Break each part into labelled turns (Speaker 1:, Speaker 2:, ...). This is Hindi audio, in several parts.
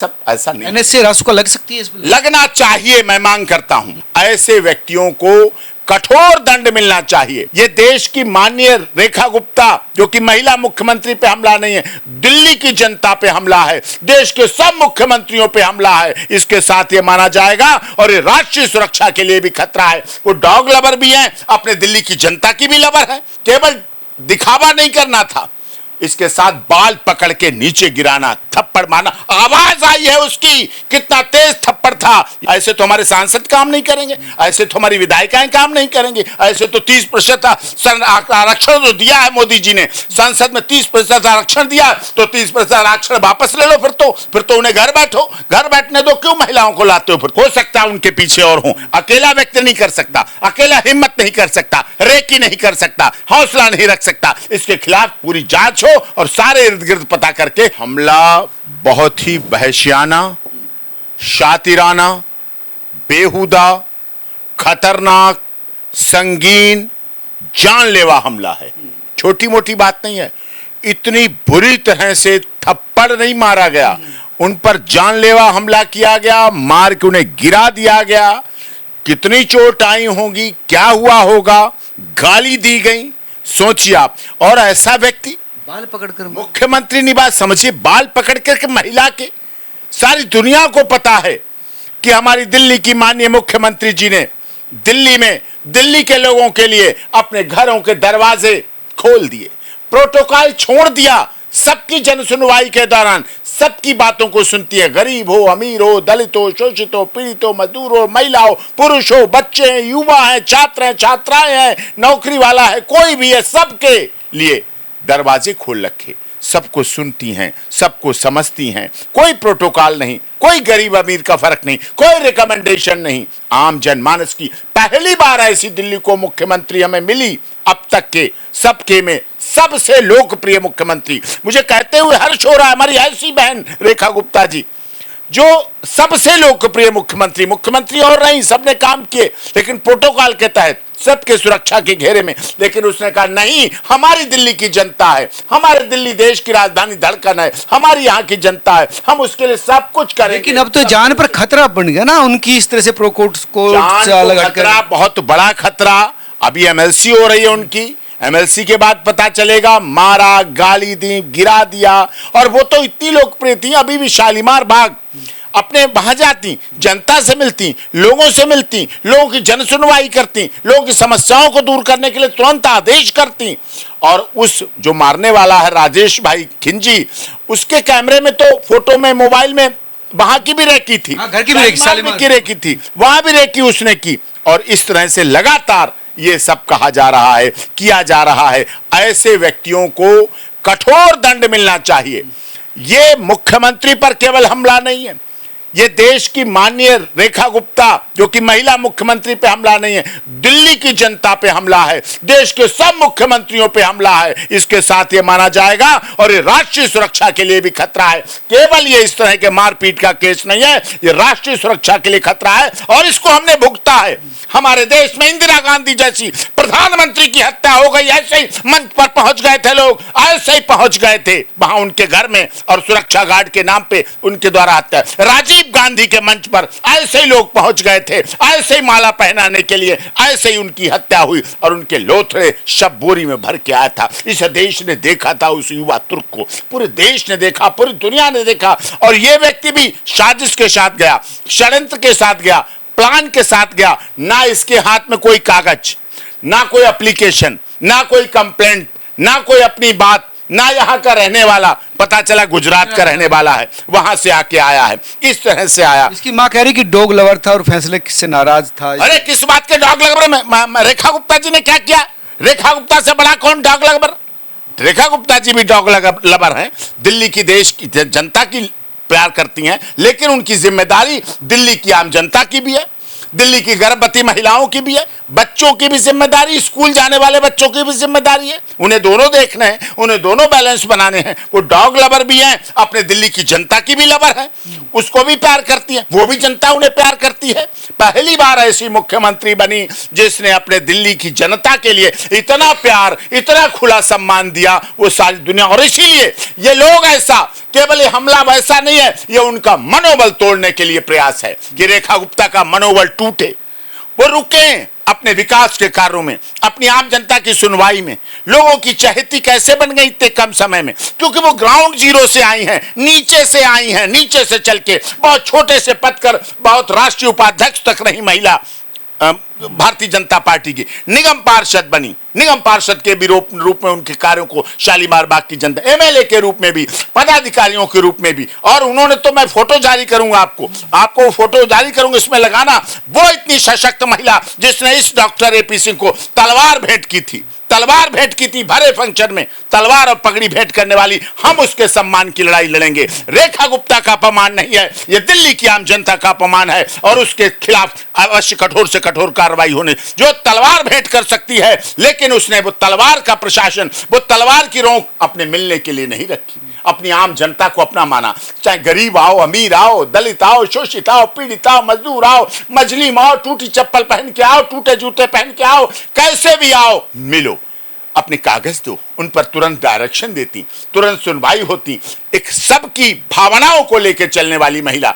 Speaker 1: सब ऐसा नहीं।
Speaker 2: एनएसए रासु को लग सकती है इस पर?
Speaker 1: लगना चाहिए, मैं मांग करता हूं। ऐसे व्यक्तियों को कठोर दंड मिलना चाहिए। ये देश की माननीय रेखा गुप्ता, जो कि महिला मुख्यमंत्री पे हमला नहीं है, दिल्ली की जनता पे हमला है, देश के सब मुख्यमंत्रियों पे हमला है। इसके साथ ये माना जाएगा और ये राष्ट्रीय सुरक्षा के लिए भी खतरा है। वो डॉग लवर भी है, अपने दिल्ली की जनता की भी लवर है। केवल दिखावा नहीं करना था, इसके साथ बाल पकड़ के नीचे गिराना, थप्पड़ मारना। आवाज आई है उसकी, कितना तेज थप्पड़ था। ऐसे तो हमारे सांसद काम नहीं करेंगे, ऐसे तो हमारी विधायिकाएं काम नहीं करेंगे। ऐसे तो 30% आरक्षण जो दिया है मोदी जी ने, संसद में 30% आरक्षण दिया, तो 30% आरक्षण वापस ले लो। फिर तो उन्हें घर बैठने दो। क्यों महिलाओं को लाते हो? फिर हो सकता है उनके पीछे और हो। अकेला व्यक्ति नहीं कर सकता, अकेला हिम्मत नहीं कर सकता, रेकी नहीं कर सकता, हौसला नहीं रख सकता। इसके खिलाफ पूरी जांच हो और सारे इर्द गिर्द पता करके। हमला बहुत ही वहशियाना, शातिराना, बेहुदा, खतरनाक, संगीन, जानलेवा हमला है। छोटी मोटी बात नहीं है। इतनी बुरी तरह से थप्पड़ नहीं मारा गया, उन पर जानलेवा हमला किया गया, मार के उन्हें गिरा दिया गया। कितनी चोट आई होगी, क्या हुआ होगा, गाली दी गई, सोचिए आप। और ऐसा व्यक्ति
Speaker 2: बाल पकड़कर
Speaker 1: मुख्यमंत्री नहीं, बात समझिए, बाल पकड़ करके महिला के। सारी दुनिया को पता है कि हमारी दिल्ली की माननीय मुख्यमंत्री जी ने दिल्ली में दिल्ली के लोगों के लिए अपने घरों के दरवाजे खोल दिए, प्रोटोकॉल छोड़ दिया। सबकी जनसुनवाई के दौरान सबकी बातों को सुनती है। गरीब हो, अमीर हो, दलित हो, शोषित हो, पीड़ित हो, मजदूर हो, महिला हो, पुरुष हो, बच्चे हैं, युवा हैं, छात्र हैं, छात्राएं हैं, नौकरी वाला है, कोई भी है, सबके लिए दरवाजे खोल रखे। सबको सुनती हैं, सबको समझती हैं। कोई प्रोटोकॉल नहीं, कोई गरीब अमीर का फर्क नहीं, कोई रिकमेंडेशन नहीं। आम जनमानस की पहली बार ऐसी दिल्ली को मुख्यमंत्री हमें मिली, अब तक के सबके में सबसे लोकप्रिय मुख्यमंत्री। मुझे कहते हुए हर्ष हो रहा है, हमारी ऐसी बहन रेखा गुप्ता जी, जो सबसे लोकप्रिय मुख्यमंत्री और नहीं, सबने काम किए, लेकिन प्रोटोकॉल के तहत, सबके सुरक्षा के घेरे में। लेकिन उसने कहा नहीं, हमारी दिल्ली की जनता है, हमारे दिल्ली देश की राजधानी धड़कन है, हमारी यहाँ की जनता है, हम उसके लिए सब कुछ करेंगे।
Speaker 2: लेकिन अब तो जान पर खतरा बन गया ना उनकी, इस तरह से प्रोकोट को
Speaker 1: खतरा, बहुत बड़ा खतरा। अभी एमएलसी हो रही है उनकी, एमएलसी के बाद पता चलेगा। मारा, गाली दी, गिरा दिया। और वो तो इतनी लोकप्रिय थी, अभी भी शालीमार बाग अपने वहां जाती, जनता से मिलती, लोगों से मिलती, लोगों की जनसुनवाई करती, लोगों की समस्याओं को दूर करने के लिए तुरंत आदेश करती। और उस जो मारने वाला है राजेश भाई खिंजी, उसके कैमरे में तो, फोटो में, मोबाइल में वहां की भी रेकी थी,
Speaker 2: घर की भी
Speaker 1: रेकी थी, वहां भी रेकी उसने की। और इस तरह से लगातार ये सब कहा जा रहा है, किया जा रहा है। ऐसे व्यक्तियों को कठोर दंड मिलना चाहिए। ये मुख्यमंत्री पर केवल हमला नहीं है, ये देश की माननीय रेखा गुप्ता, जो कि महिला मुख्यमंत्री पे हमला नहीं है, दिल्ली की जनता पे हमला है, देश के सब मुख्यमंत्रियों पे हमला है। इसके साथ ये माना जाएगा और ये राष्ट्रीय सुरक्षा के लिए भी खतरा है। केवल ये इस तरह के मारपीट का केस नहीं है, ये राष्ट्रीय सुरक्षा के लिए खतरा है और इसको हमने भुगता है। हमारे देश में इंदिरा गांधी जैसी प्रधानमंत्री की हत्या हो गई, ऐसे ही मंच पर पहुंच गए थे लोग, ऐसे ही पहुंच गए थे वहां उनके घर में, और सुरक्षा गार्ड के नाम पे उनके द्वारा हत्या। राजीव गांधी के मंच पर ऐसे ही लोग पहुंच गए थे, ऐसे ही माला पहनाने के लिए, ऐसे ही उनकी हत्या हुई और उनके लोथड़े शब बोरी में भर के आया था। इस देश ने देखा था उस युवा तुर्क को, पूरे देश ने देखा, पूरी दुनिया ने देखा। और ये व्यक्ति भी साजिश के साथ गया, षड्यंत्र के साथ गया, प्लान के साथ गया। ना इसके हाथ में कोई कागज, ना कोई एप्लीकेशन, ना कोई कंप्लेंट, ना कोई अपनी बात, ना यहाँ का रहने वाला, पता चला गुजरात का रहने वाला है, वहां से आके आया है, इस तरह से आया।
Speaker 2: इसकी मां कह रही कि डॉग लवर था और फैसले से नाराज था।
Speaker 1: अरे किस बात के डॉग लवर? रेखा गुप्ता जी ने क्या किया? रेखा गुप्ता से बड़ा कौन डॉग लवर? रेखा गुप्ता जी भी डॉग लवर हैं, दिल्ली की देश की जनता की प्यार करती हैं, लेकिन उनकी जिम्मेदारी दिल्ली की आम जनता की भी है, दिल्ली की गर्भवती महिलाओं की भी है। बच्चों की भी जिम्मेदारी, स्कूल जाने वाले बच्चों की भी जिम्मेदारी है। उन्हें दोनों देखना है, उन्हें दोनों बैलेंस बनाने हैं। वो डॉग लवर भी हैं, अपने दिल्ली की जनता की भी लवर है, उसको भी प्यार करती है, वो भी जनता उन्हें प्यार करती है। पहली बार ऐसी मुख्यमंत्री बनी जिसने अपने दिल्ली की जनता के लिए इतना प्यार, इतना खुला सम्मान दिया, वो सारी दुनिया। और इसीलिए ये लोग ऐसा केवल ये हमला वैसा नहीं है, ये उनका मनोबल तोड़ने के लिए प्रयास है कि रेखा गुप्ता का मनोबल टूटे, वो रुके अपने विकास के कार्यों में, अपनी आम जनता की सुनवाई में। लोगों की चहेती कैसे बन गई इतने कम समय में? क्योंकि वो ग्राउंड जीरो से आई हैं, नीचे से आई हैं, नीचे से चल के बहुत छोटे से पद कर बहुत राष्ट्रीय उपाध्यक्ष तक रही महिला भारतीय जनता पार्टी की निगम पार्षद बनी। निगम पार्षद के भी रूप में उनके कार्यों को शालीमार बाग की जनता, एमएलए के रूप में भी, पदाधिकारियों के रूप में भी। और उन्होंने तो, मैं फोटो जारी करूंगा आपको फोटो जारी करूंगा, इसमें लगाना, वो इतनी सशक्त महिला जिसने इस डॉक्टर एपी सिंह को तलवार भेंट की थी, तलवार भेंट की थी भरे फंक्शन में, तलवार और पगड़ी भेंट करने वाली। हम उसके सम्मान की लड़ाई लड़ेंगे। रेखा गुप्ता का अपमान नहीं है, यह दिल्ली की आम जनता का अपमान है, और उसके खिलाफ अवश्य कठोर से कठोर कार्रवाई होने। जो तलवार भेंट कर सकती है, लेकिन उसने वो तलवार का प्रशासन, वो तलवार की रोक अपने मिलने के लिए नहीं रखी, अपनी आम जनता को अपना माना। चाहे गरीब आओ, अमीर आओ, दलित आओ, शोषित आओ, पीड़ित आओ, मजदूर आओ, मजलिम आओ, टूटी चप्पल पहन के आओ, टूटे जूते पहन के आओ, कैसे भी आओ, मिलो, अपने कागज दो, उन पर तुरंत डायरेक्शन देती, तुरंत सुनवाई होती। एक सबकी भावनाओं को लेकर चलने वाली महिला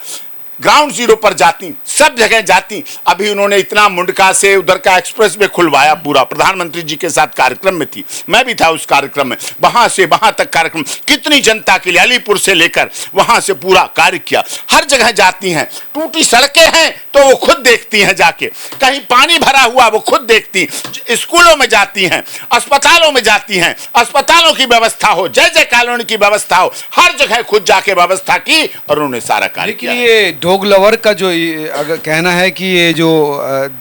Speaker 1: ग्राउंड जीरो पर जाती, सब जगह जाती। अभी उन्होंने इतना मुंडका से उधर का एक्सप्रेस वे खुलवाया पूरा, प्रधानमंत्री जी के साथ कार्यक्रम में थी, मैं भी था उस कार्यक्रम में, वहां से वहां तक कार्यक्रम, कितनी जनता के लिए, अलीपुर से लेकर वहां से पूरा कार्य किया। हर जगह जाती हैं, टूटी सड़कें हैं तो वो खुद देखती हैं जाके, कहीं पानी भरा हुआ वो खुद देखती, स्कूलों में जाती हैं, अस्पतालों में जाती हैं, अस्पतालों की व्यवस्था हो, जय जय कॉलोनी की व्यवस्था हो, हर जगह खुद जाके व्यवस्था की और उन्होंने सारा कार्य किया।
Speaker 2: डॉग लवर का जो अगर कहना है कि ये जो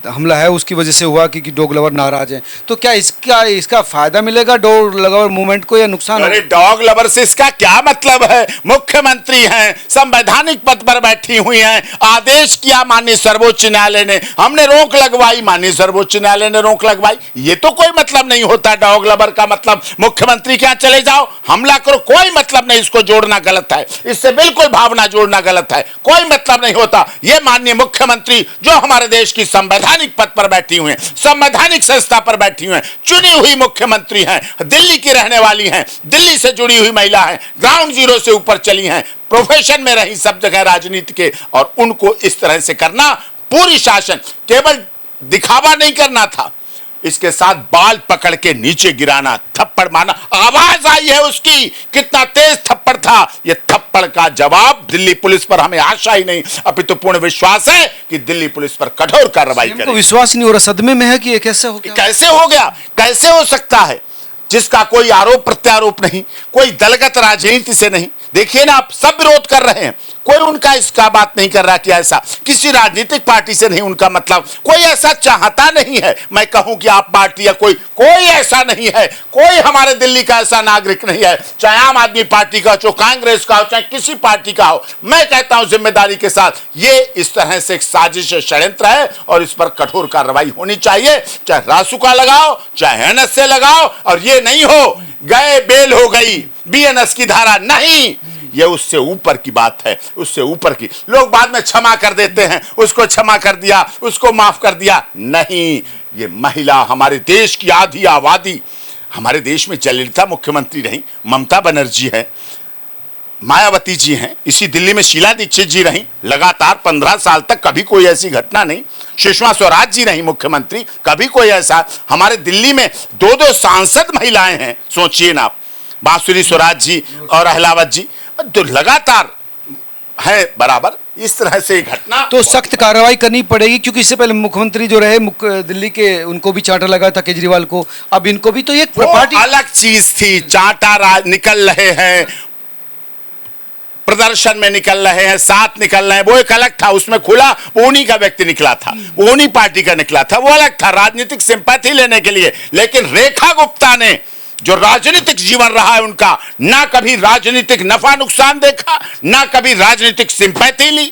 Speaker 2: हमला है उसकी वजह से हुआ कि डॉग लवर नाराज हैं, तो क्या इसका फायदा मिलेगा डॉग लवर मूवमेंट को या नुकसान?
Speaker 1: अरे डॉग लवर से इसका क्या मतलब है? मुख्यमंत्री हैं, संवैधानिक पद पर बैठी हुई हैं, आदेश किया माननीय सर्वोच्च न्यायालय ने, हमने रोक लगवाई, माननीय सर्वोच्च न्यायालय ने रोक लगवाई। ये तो कोई मतलब नहीं होता। डॉग लवर का मतलब मुख्यमंत्री के यहाँ चले जाओ, हमला करो, कोई मतलब नहीं। इसको जोड़ना गलत है, इससे बिल्कुल भावना जोड़ना गलत है, कोई मतलब नहीं होता। ये माननीय मुख्यमंत्री जो हमारे देश की संवैधानिक पद पर बैठी हुई हैं, संवैधानिक संस्था पर बैठी हुई हैं, चुनी हुई मुख्यमंत्री हैं, दिल्ली की रहने वाली हैं, दिल्ली से जुड़ी हुई महिला हैं, ग्राउंड जीरो से ऊपर चली हैं, प्रोफेशन में रही सब जगह राजनीति के, और उनको इस तरह से करना, पूरी शासन, केवल दिखावा नहीं करना था, इसके साथ बाल पकड़ के नीचे गिराना, थप्पड़ मारना। आवाज आई है उसकी, कितना तेज थप्पड़ था। ये थप्पड़ का जवाब दिल्ली पुलिस पर हमें आशा ही नहीं, अपितु पूर्ण विश्वास है कि दिल्ली पुलिस पर कठोर कार्रवाई करेगी।
Speaker 2: विश्वास नहीं हो रहा, सदमे में है कि ये कैसे हो गया?
Speaker 1: कैसे हो गया, कैसे हो सकता है, जिसका कोई आरोप प्रत्यारोप नहीं, कोई दलगत राजनीति से नहीं। देखिए ना, आप सब विरोध कर रहे हैं, कोई उनका इसका बात नहीं कर रहा कि ऐसा किसी राजनीतिक पार्टी से नहीं उनका मतलब, कोई ऐसा चाहता नहीं है। मैं कहूं कि आप पार्टी या कोई ऐसा नहीं है, कोई हमारे दिल्ली का ऐसा नागरिक नहीं है, चाहे आम आदमी पार्टी का हो, कांग्रेस का हो, चाहे किसी पार्टी का हो। मैं कहता हूं जिम्मेदारी के साथ, ये इस तरह से एक साजिश षड्यंत्र है और इस पर कठोर कार्रवाई होनी चाहिए, चाहे रासुका लगाओ, चाहे एनएस से लगाओ। और ये नहीं हो गए बेल हो गई, बीएनएस की धारा नहीं, ये उससे ऊपर की बात है, उससे ऊपर की। लोग बाद में क्षमा कर देते हैं, उसको क्षमा कर दिया, उसको माफ कर दिया, नहीं। ये महिला हमारे देश की आधी आबादी, हमारे देश में जयललिता मुख्यमंत्री रही, ममता बनर्जी है, मायावती जी हैं, इसी दिल्ली में शीला दीक्षित जी रही लगातार 15 साल तक, कभी कोई ऐसी घटना नहीं। सुषमा स्वराज जी रही मुख्यमंत्री, कभी कोई ऐसा। हमारे दिल्ली में 2-2 सांसद महिलाएं हैं, सोचिए ना आप, बांसुरी स्वराज जी और अहलावत जी, तो लगातार है बराबर। इस तरह से घटना
Speaker 2: तो सख्त कार्रवाई करनी पड़ेगी, क्योंकि इससे पहले मुख्यमंत्री जो रहे दिल्ली के, उनको भी चांटा लगा था केजरीवाल को, अब इनको भी। तो ये पार्टी
Speaker 1: अलग चीज थी, चांटा निकल रहे हैं, प्रदर्शन में निकल रहे हैं, साथ निकल रहे हैं, वो एक अलग था। उसमें खुला वो उन्हीं का व्यक्ति निकला था, वो उन्हीं पार्टी का निकला था, वो अलग था, राजनीतिक सिंपैथी लेने के लिए। लेकिन रेखा गुप्ता ने जो राजनीतिक जीवन रहा है उनका, ना कभी राजनीतिक नफा नुकसान देखा, ना कभी राजनीतिक सिंपैथी ली।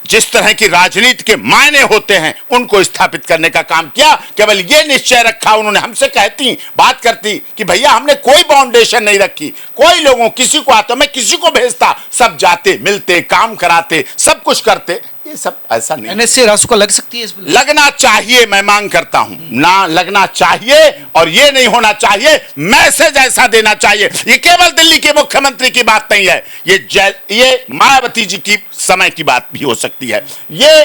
Speaker 1: जिस तरह की राजनीति के मायने होते हैं उनको स्थापित करने का काम किया। केवल ये निश्चय रखा उन्होंने, हमसे कहती बात करती कि भैया हमने कोई बाउंडेशन नहीं रखी, कोई लोगों किसी को आता मैं किसी को भेजता, सब जाते मिलते काम कराते सब कुछ करते। ये सब ऐसा नहीं।
Speaker 2: एनएसए रासुका लग सकती है इस बिल?
Speaker 1: लगना चाहिए, मैं मांग करता हूं ना, लगना चाहिए। और ये नहीं होना चाहिए, मैसेज ऐसा देना चाहिए। ये केवल दिल्ली के मुख्यमंत्री की बात नहीं है, ये मायावती जी की समय की बात भी हो सकती है। ये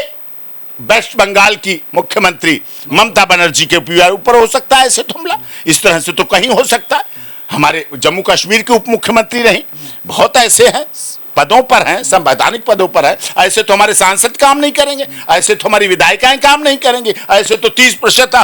Speaker 1: वेस्ट बंगाल की मुख्यमंत्री ममता बनर्जी के ऊपर हो सकता है ऐसे हमला। इस तरह से तो कहीं हो सकता है। हमारे जम्मू कश्मीर के उप मुख्यमंत्री रही, बहुत ऐसे हैं पदों पर हैं, संवैधानिक पदों पर है। ऐसे तो हमारे सांसद काम नहीं करेंगे, ऐसे तो हमारी विधायिकाएं काम नहीं करेंगे, ऐसे तो 30%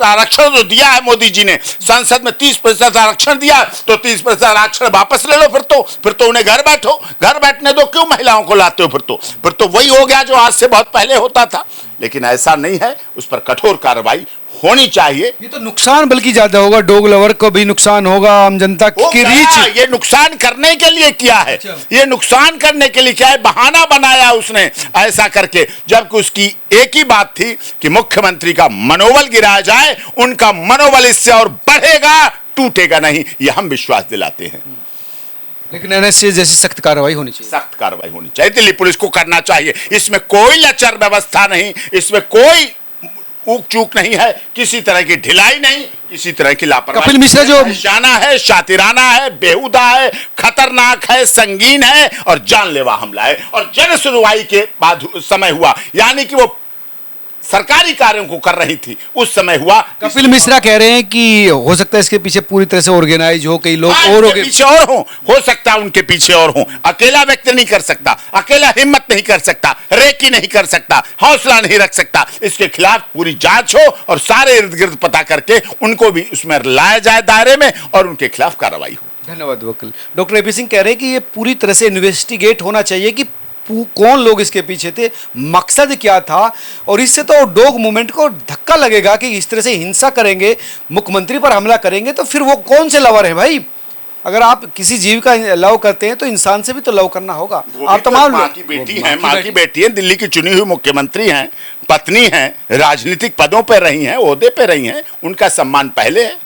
Speaker 1: आरक्षण जो दिया है मोदी जी ने, संसद में 30% आरक्षण दिया, तो 30% आरक्षण वापस ले लो। फिर तो उन्हें घर बैठने दो, क्यों महिलाओं को लाते हो? फिर तो वही हो गया जो आज से बहुत पहले होता था। लेकिन ऐसा नहीं है, उस पर कठोर कार्रवाई होनी चाहिए।
Speaker 2: ये तो नुकसान बल्कि ज्यादा होगा, डॉग लवर को भी नुकसान होगा, आम जनता की रीच।
Speaker 1: ये नुकसान करने के लिए किया है, ये नुकसान करने के लिए क्या है, बहाना बनाया उसने ऐसा करके, जबकि उसकी एक ही बात थी कि मुख्यमंत्री का मनोबल गिराया जाए। उनका मनोबल इससे और बढ़ेगा, टूटेगा नहीं, ये हम विश्वास दिलाते हैं।
Speaker 2: लेकिन एनएसए जैसी सख्त कार्रवाई होनी चाहिए,
Speaker 1: सख्त कार्रवाई होनी चाहिए, दिल्ली पुलिस को करना चाहिए। इसमें कोई लचर व्यवस्था नहीं, इसमें कोई ऊक चूक नहीं है, किसी तरह की ढिलाई नहीं, किसी तरह की लापरवाही।
Speaker 2: कपिल मिश्रा जो
Speaker 1: शाना है, शातिराना है, बेहुदा है, खतरनाक है, संगीन है और जानलेवा हमला है। और जन सुनवाई के बाद समय हुआ, यानी कि वो सरकारी कार्यों को कर रही थी, उस समय हुआ।
Speaker 2: कपिल मिश्रा कह रहे हैं कि हो सकता है इसके पीछे पूरी तरह से ऑर्गेनाइज हो, कई लोग और
Speaker 1: पीछे और हो सकता है उनके पीछे और हो। अकेला व्यक्ति नहीं कर सकता, अकेला हिम्मत नहीं कर सकता, रेकी नहीं कर सकता, हौसला नहीं रख सकता। इसके खिलाफ पूरी जांच हो और सारे इर्द गिर्द पता करके उनको भी उसमें लाया जाए दायरे में और उनके खिलाफ कार्रवाई हो।
Speaker 2: धन्यवाद वकील। डॉक्टर एपी सिंह कह रहे हैं कि ये पूरी तरह से इन्वेस्टिगेट होना चाहिए कि कौन लोग इसके पीछे थे, मकसद क्या था, और इससे तो डॉग मूवमेंट को धक्का लगेगा कि इस तरह से हिंसा करेंगे, मुख्यमंत्री पर हमला करेंगे, तो फिर वो कौन से लवर हैं भाई? अगर आप किसी जीव का लव करते हैं तो इंसान से भी तो लव करना होगा। आप तमाम
Speaker 1: माँ की बेटी हैं, माँ की बेटी है, दिल्ली की चुनी हुई मुख्यमंत्री हैं, पत्नी हैं, राजनीतिक पदों पर रही हैं, ओहदे पे रही हैं, उनका सम्मान पहले है।